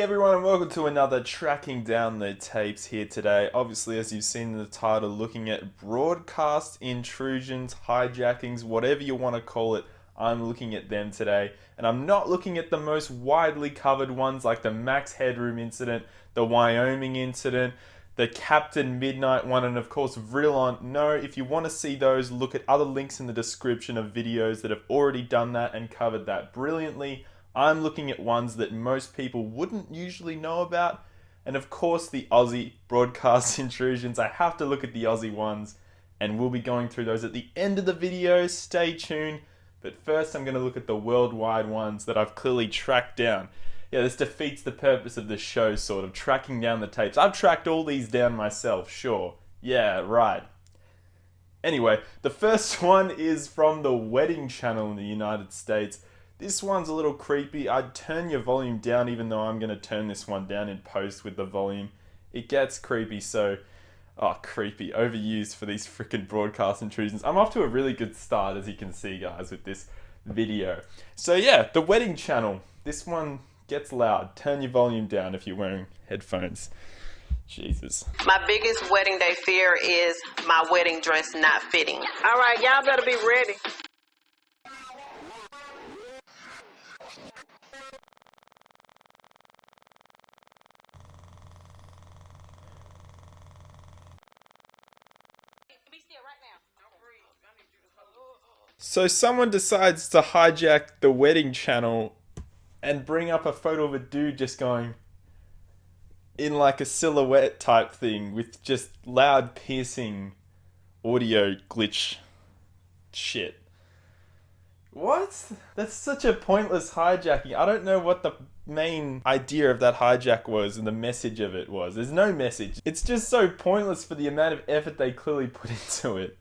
everyone, and welcome to another Tracking Down the Tapes here today. Obviously, as you've seen in the title, looking at broadcast intrusions, hijackings, whatever you want to call it, I'm looking at them today. And I'm not looking at the most widely covered ones like the Max Headroom incident, the Wyoming incident, the Captain Midnight one, and of course Vrillon. No, if you want to see those, look at other links in the description of videos that have already done that and covered that brilliantly. I'm looking at ones that most people wouldn't usually know about. And of course the Aussie broadcast intrusions. I have to look at the Aussie ones, and we'll be going through those at the end of the video. Stay tuned. But first I'm going to look at the worldwide ones that I've clearly tracked down. Yeah, this defeats the purpose of the show, sort of, tracking down the tapes. I've tracked all these down myself, sure. Yeah, right. Anyway, the first one is from the Wedding Channel in the United States. This one's a little creepy. I'd turn your volume down, even though I'm going to turn this one down in post with the volume. It gets creepy, so... Oh, creepy. Overused for these freaking broadcast intrusions. I'm off to a really good start, as you can see, guys, with this video. So yeah, the Wedding Channel. This one gets loud. Turn your volume down if you're wearing headphones. Jesus. My biggest wedding day fear is my wedding dress not fitting. All right, y'all better be ready. So someone decides to hijack the Wedding Channel and bring up a photo of a dude just going in like a silhouette type thing with just loud piercing audio glitch shit. What? That's such a pointless hijacking. I don't know what the main idea of that hijack was and the message of it was. There's no message. It's just so pointless for the amount of effort they clearly put into it.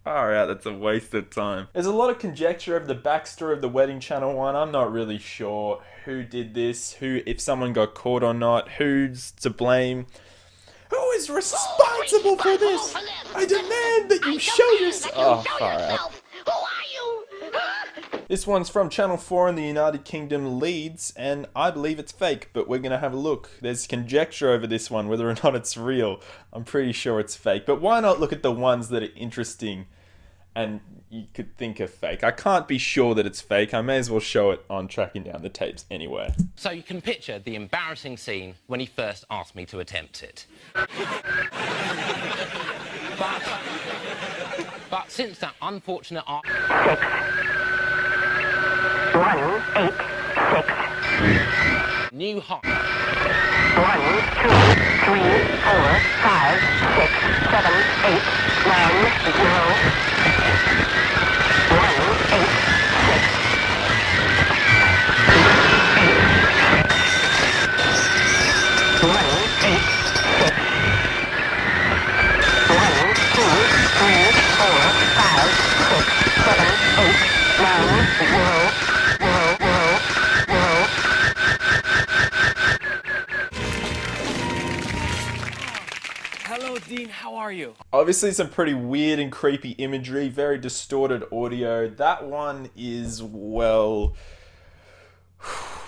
Far out, that's a waste of time. There's a lot of conjecture of the backstory of the Wedding Channel one. I'm not really sure who did this, if someone got caught or not, who's to blame. Who is responsible for this? I demand that you show yourself. Oh, far out. Who are you? This one's from Channel 4 in the United Kingdom, Leeds, and I believe it's fake, but we're going to have a look. There's conjecture over this one, whether or not it's real. I'm pretty sure it's fake, but why not look at the ones that are interesting and you could think are fake? I can't be sure that it's fake. I may as well show it on Tracking Down the Tapes anyway. So you can picture the embarrassing scene when he first asked me to attempt it. But since that unfortunate... 186. New hot. 1, 2, 3, 4, 5, 6, 7, 8, 9, Hello, Dean. How are you? Obviously some pretty weird and creepy imagery, very distorted audio. That one is, well...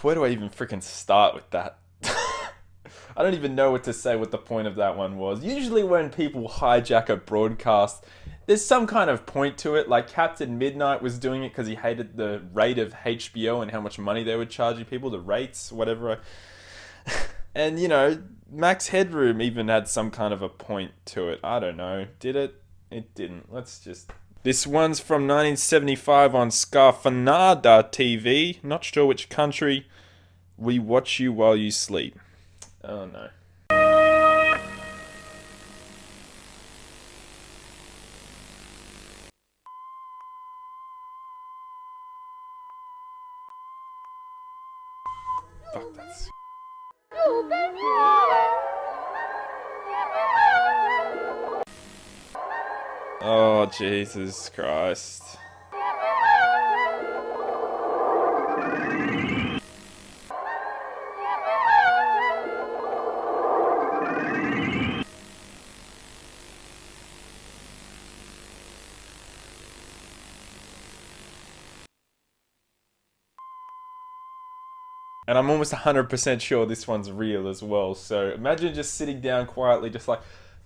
Where do I even freaking start with that? I don't even know what to say what the point of that one was. Usually when people hijack a broadcast, there's some kind of point to it. Like Captain Midnight was doing it because he hated the rate of HBO and how much money they were charging people, the rates, whatever. And, you know, Max Headroom even had some kind of a point to it. I don't know. Did it? It didn't. Let's just... This one's from 1975 on Scarfanada TV. Not sure which country. We watch you while you sleep. Oh no. Fuck, that's... Oh, Jesus Christ. And I'm almost 100% sure this one's real as well. So imagine just sitting down quietly, just like,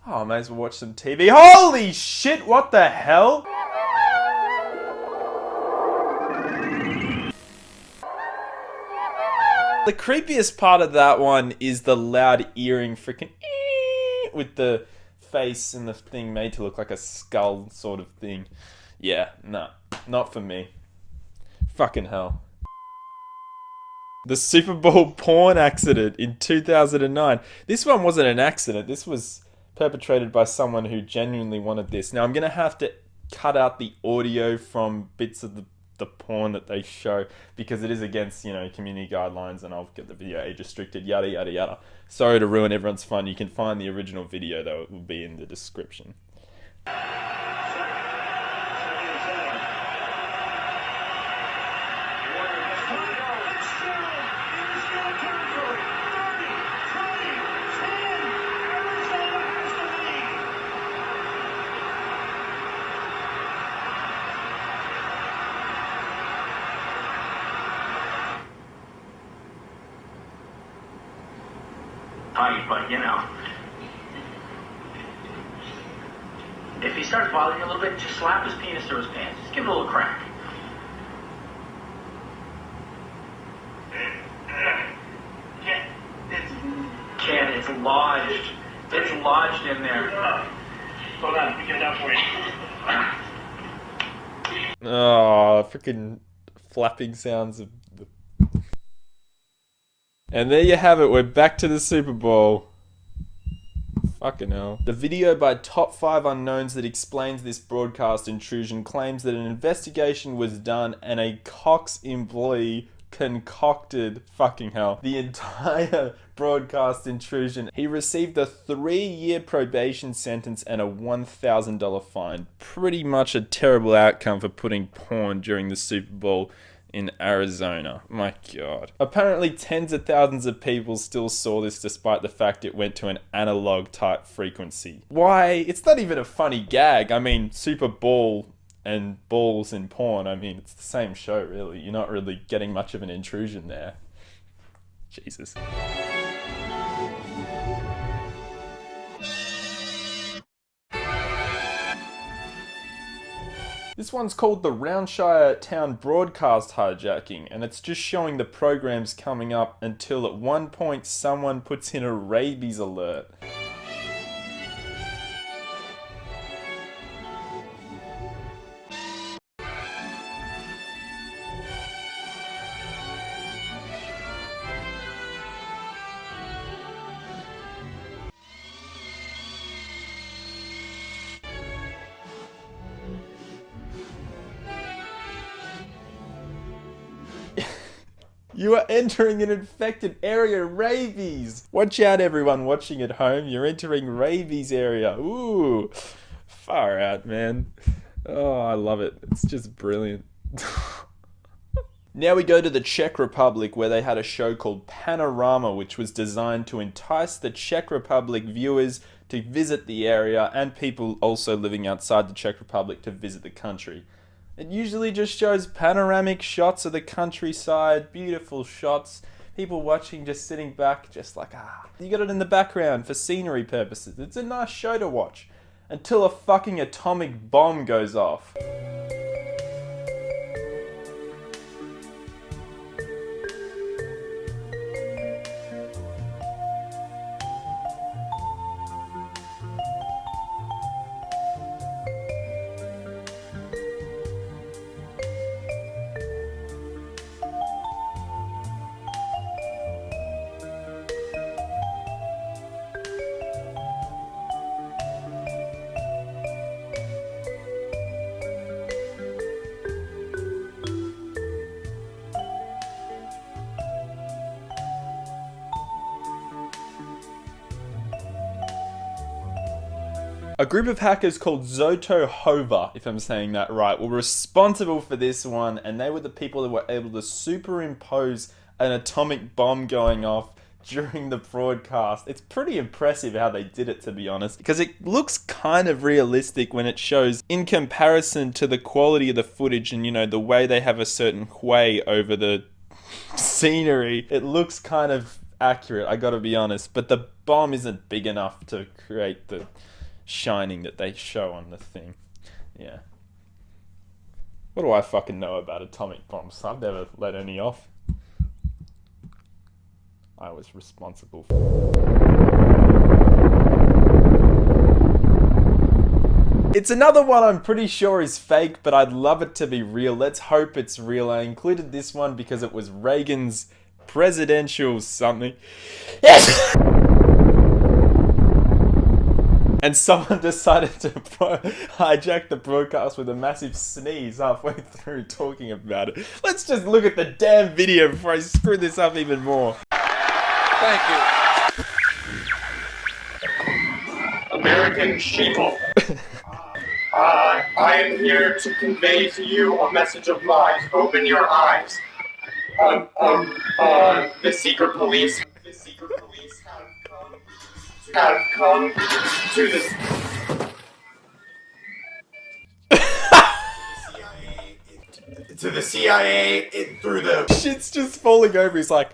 oh, I may as well watch some TV. Holy shit, what the hell? The creepiest part of that one is the loud earring freaking with the face and the thing made to look like a skull sort of thing. Yeah, nah, not for me. Fucking hell. The Super Bowl porn accident in 2009. This one wasn't an accident. This was perpetrated by someone who genuinely wanted this. Now, I'm going to have to cut out the audio from bits of the porn that they show because it is against, community guidelines, and I'll get the video age restricted, yada, yada, yada. Sorry to ruin everyone's fun. You can find the original video, though. It will be in the description. But if he starts bothering you a little bit, just slap his penis through his pants. Just give it a little crack. Can't. It's lodged. It's lodged in there. Hold on. Let me get it out for you. Oh, freaking flapping sounds of the... And there you have it. We're back to the Super Bowl. Fucking hell. The video by Top 5 Unknowns that explains this broadcast intrusion claims that an investigation was done and a Cox employee concocted, fucking hell, the entire broadcast intrusion. He received a 3-year probation sentence and a $1,000 fine. Pretty much a terrible outcome for putting porn during the Super Bowl in Arizona. My God. Apparently tens of thousands of people still saw this despite the fact it went to an analog type frequency. Why? It's not even a funny gag. I mean, Super Bowl and balls in porn, I mean, it's the same show really. You're not really getting much of an intrusion there. Jesus. This one's called the Roundshire Town Broadcast Hijacking, and it's just showing the programs coming up until at one point someone puts in a rabies alert. You are entering an infected area, rabies! Watch out everyone watching at home, you're entering rabies area. Ooh, far out, man. Oh, I love it. It's just brilliant. Now we go to the Czech Republic, where they had a show called Panorama, which was designed to entice the Czech Republic viewers to visit the area and people also living outside the Czech Republic to visit the country. It usually just shows panoramic shots of the countryside, beautiful shots, people watching, just sitting back, just like, you got it in the background for scenery purposes. It's a nice show to watch, until a fucking atomic bomb goes off. A group of hackers called Zoto Hova, if I'm saying that right, were responsible for this one, and they were the people that were able to superimpose an atomic bomb going off during the broadcast. It's pretty impressive how they did it, to be honest, because it looks kind of realistic when it shows in comparison to the quality of the footage and, you know, the way they have a certain way over the scenery. It looks kind of accurate, I gotta be honest, but the bomb isn't big enough to create the shining that they show on the thing. Yeah. What do I fucking know about atomic bombs? I've never let any off. I was responsible for. It's another one I'm pretty sure is fake, but I'd love it to be real. Let's hope it's real. I included this one because it was Reagan's presidential something. Yes! And someone decided to hijack the broadcast with a massive sneeze halfway through talking about it. Let's just look at the damn video before I screw this up even more. Thank you. American sheeple. I am here to convey to you a message of mine. Open your eyes. The secret police have come to this. To the CIA through the Shit's just falling over. He's like,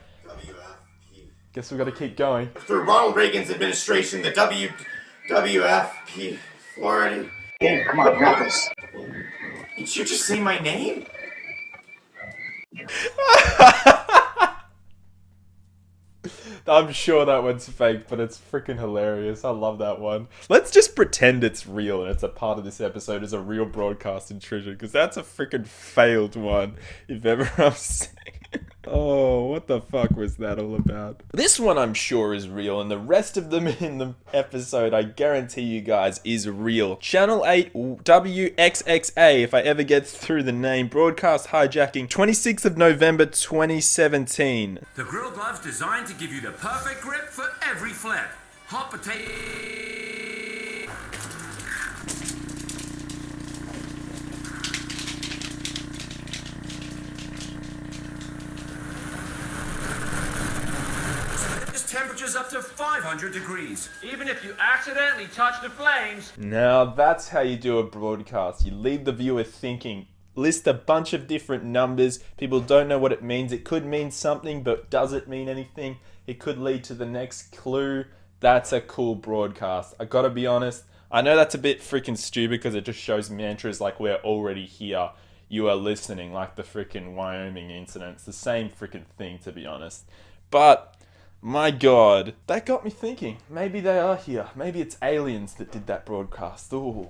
guess we gotta keep going. through Ronald Reagan's administration, the WFP Florida. Hey, come on, got this. Did you just say my name? I'm sure that one's fake, but it's freaking hilarious. I love that one. Let's just pretend it's real and it's a part of this episode as a real broadcast intrusion, because that's a freaking failed one, if ever I've seen. Oh, what the fuck was that all about? This one I'm sure is real, and the rest of them in the episode, I guarantee you guys, is real. Channel 8 WXXA, if I ever get through the name, broadcast hijacking, 26th of November 2017. The grill glove's designed to give you the perfect grip for every flip. Hot potato. Temperatures up to 500 degrees. Even if you accidentally touch the flames. Now that's how you do a broadcast. You leave the viewer thinking. List a bunch of different numbers. People don't know what it means. It could mean something, but does it mean anything? It could lead to the next clue. That's a cool broadcast. I gotta be honest. I know that's a bit freaking stupid because it just shows mantras like we're already here. You are listening, like the freaking Wyoming incident. It's the same freaking thing, to be honest. But my God, that got me thinking. Maybe they are here. Maybe it's aliens that did that broadcast. Ooh.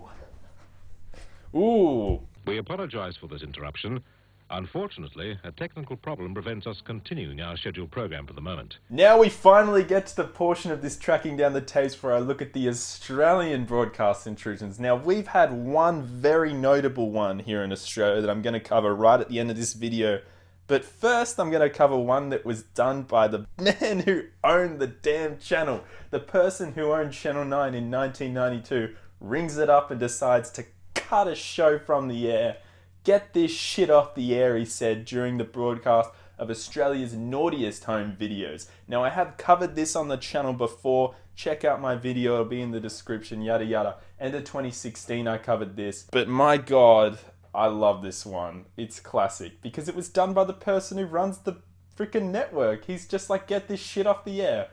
Ooh. We apologize for this interruption. Unfortunately, a technical problem prevents us continuing our scheduled program for the moment. Now we finally get to the portion of this tracking down the tapes where I look at the Australian broadcast intrusions. Now we've had one very notable one here in Australia that I'm going to cover right at the end of this video. But first, I'm going to cover one that was done by the man who owned the damn channel. The person who owned Channel 9 in 1992 rings it up and decides to cut a show from the air. Get this shit off the air, he said during the broadcast of Australia's Naughtist home videos. Now, I have covered this on the channel before. Check out my video, it'll be in the description, yada yada. End of 2016, I covered this. But my God, I love this one. It's classic because it was done by the person who runs the freaking network. He's just like, get this shit off the air.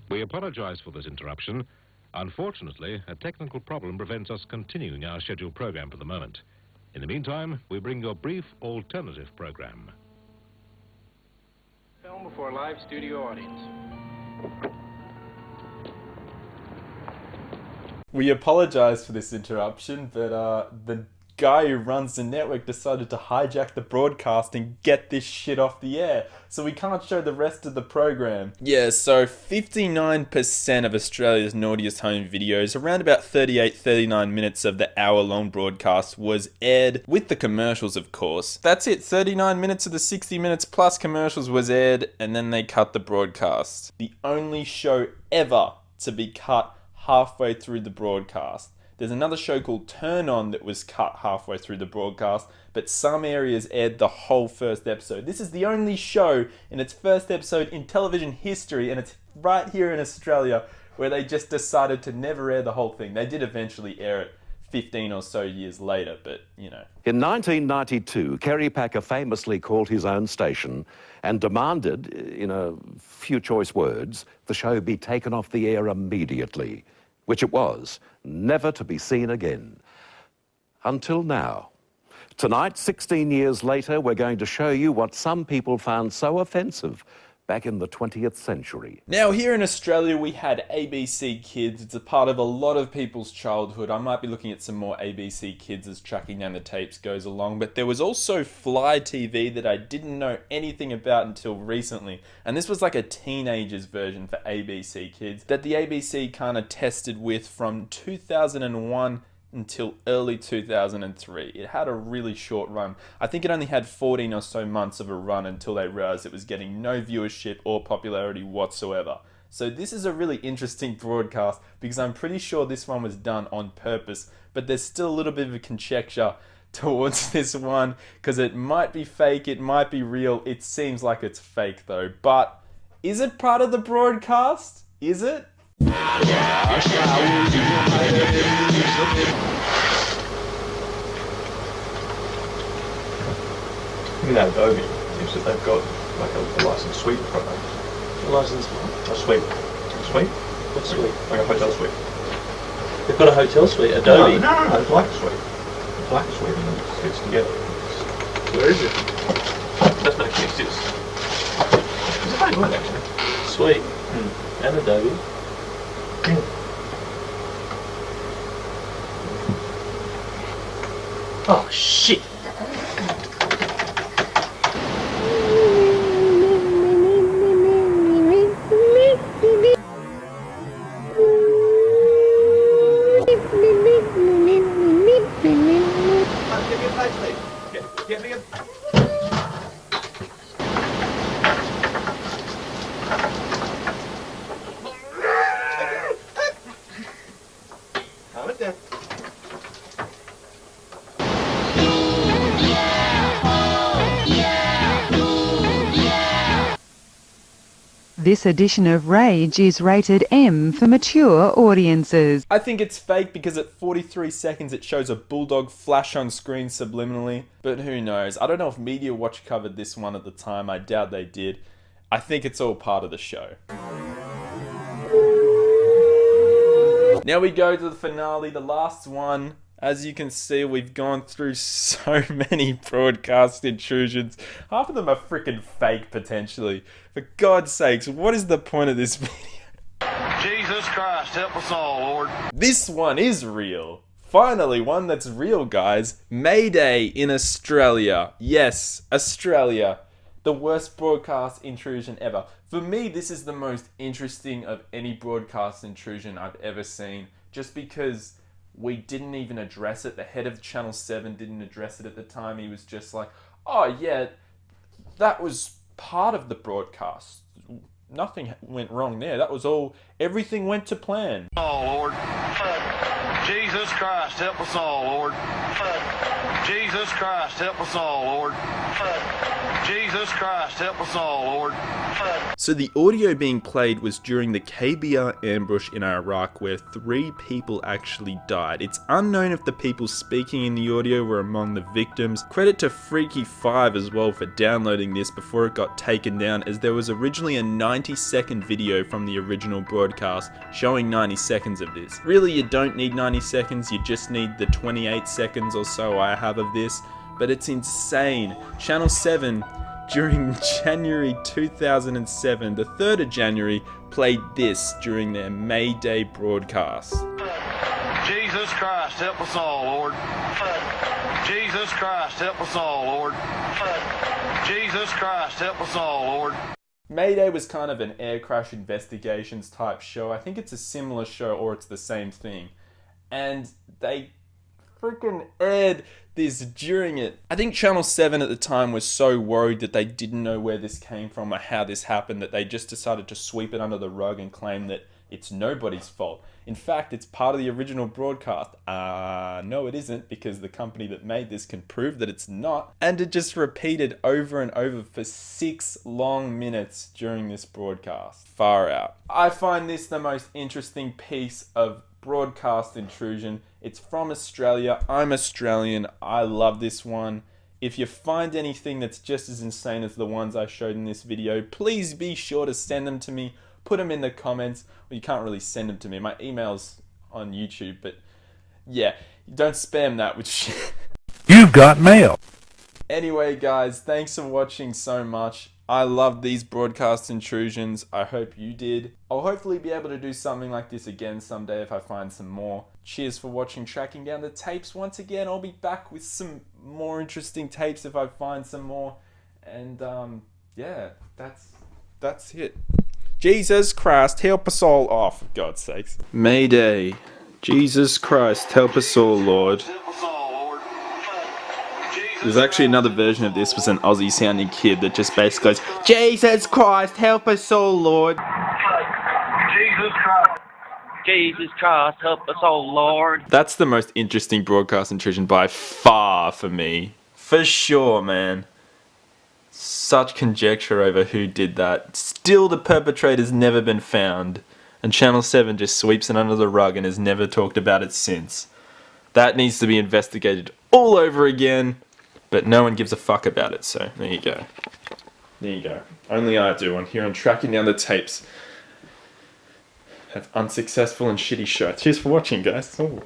We apologize for this interruption. Unfortunately, a technical problem prevents us continuing our scheduled program for the moment. In the meantime, we bring you a brief alternative program. Film before a live studio audience. We apologize for this interruption, but the guy who runs the network decided to hijack the broadcast and get this shit off the air, so we can't show the rest of the program. Yeah, so 59% of Australia's Naughtist home videos, around about 38-39 minutes of the hour-long broadcast was aired, with the commercials of course. That's it, 39 minutes of the 60 minutes plus commercials was aired, and then they cut the broadcast. The only show ever to be cut halfway through the broadcast. There's another show called Turn On that was cut halfway through the broadcast, but some areas aired the whole first episode. This is the only show in its first episode in television history, and it's right here in Australia, where they just decided to never air the whole thing. They did eventually air it 15 or so years later, but, you know. In 1992, Kerry Packer famously called his own station and demanded, in a few choice words, the show be taken off the air immediately, which it was, never to be seen again. Until now. Tonight, 16 years later, we're going to show you what some people found so offensive back in the 20th century. Now, here in Australia, we had ABC Kids. It's a part of a lot of people's childhood. I might be looking at some more ABC Kids as Tracking Down the Tapes goes along, but there was also Fly TV that I didn't know anything about until recently. And this was like a teenager's version for ABC Kids that the ABC kind of tested with from 2001 until early 2003. It had a really short run. I think it only had 14 or so months of a run until they realized it was getting no viewership or popularity whatsoever. So this is a really interesting broadcast because I'm pretty sure this one was done on purpose, but there's still a little bit of a conjecture towards this one because it might be fake, it might be real. It seems like it's fake though. But is it part of the broadcast? Is it? You know, Adobe seems that they've got like a license suite product. A license what? A suite. A suite? What suite? Like a hotel suite. They've got a hotel suite, Adobe? No, it's like a suite. It's like a suite and it fits together. Where is it? It doesn't actually exist. It's a funny word actually. Suite. And Adobe. Oh shit! Get me a... Calm it down. This edition of Rage is rated M for mature audiences. I think it's fake because at 43 seconds it shows a bulldog flash on screen subliminally, but who knows. I don't know if Media Watch covered this one at the time. I doubt they did. I think it's all part of the show. Now we go to the finale, the last one. As you can see, we've gone through so many broadcast intrusions. Half of them are freaking fake, potentially. For God's sakes, what is the point of this video? Jesus Christ, help us all, Lord. This one is real. Finally, one that's real, guys. Mayday in Australia. Yes, Australia. The worst broadcast intrusion ever. For me, this is the most interesting of any broadcast intrusion I've ever seen. Just because we didn't even address it. The head of Channel 7 didn't address it at the time. He was just like, oh yeah, that was part of the broadcast. Nothing went wrong there. That was all, everything went to plan. Oh, Lord. Jesus Christ, help us all, Lord. Jesus Christ, help us all, Lord. Jesus Christ, help us all, Lord. So the audio being played was during the KBR ambush in Iraq where 3 people actually died. It's unknown if the people speaking in the audio were among the victims. Credit to Freaky5 as well for downloading this before it got taken down, as there was originally a 90-second video from the original broadcast showing 90 seconds of this. Really, you don't need 90 seconds, you just need the 28 seconds or so I have of this, but it's insane. Channel 7 during January 2007, the 3rd of January, played this during their Mayday broadcast. Jesus Christ, help us all, Lord. Jesus Christ, help us all, Lord. Jesus Christ, help us all, Lord. Mayday was kind of an air crash investigations type show. I think it's a similar show or it's the same thing. And they freaking aired this during it. I think Channel 7 at the time was so worried that they didn't know where this came from or how this happened that they just decided to sweep it under the rug and claim that it's nobody's fault. In fact, it's part of the original broadcast. No it isn't, because the company that made this can prove that it's not. And it just repeated over and over for 6 long minutes during this broadcast. Far out. I find this the most interesting piece of broadcast intrusion. It's from Australia. I'm Australian. I love this one. If you find anything that's just as insane as the ones I showed in this video, please be sure to send them to me. Put them in the comments. Well, you can't really send them to me. My email's on YouTube, but yeah, don't spam that with shit. You've got mail. Anyway, guys, thanks for watching so much. I love these broadcast intrusions. I hope you did. I'll hopefully be able to do something like this again someday if I find some more. Cheers for watching Tracking Down the Tapes. Once again, I'll be back with some more interesting tapes if I find some more. And yeah, that's it. Jesus Christ, help us all. Oh, for God's sakes. Mayday. Jesus Christ, help us all, Lord. There's actually another version of this with an Aussie sounding kid that just basically goes, Jesus Christ, help us all, Lord. Jesus Christ. Jesus Christ, help us all, Lord. That's the most interesting broadcast intrusion by far for me. For sure, man. Such conjecture over who did that. Still the perpetrator's never been found. And Channel 7 just sweeps it under the rug and has never talked about it since. That needs to be investigated all over again. But no one gives a fuck about it, so there you go. There you go. Only I do on here on Tracking Down the Tapes. Have unsuccessful and shitty show. Cheers for watching, guys. Ooh.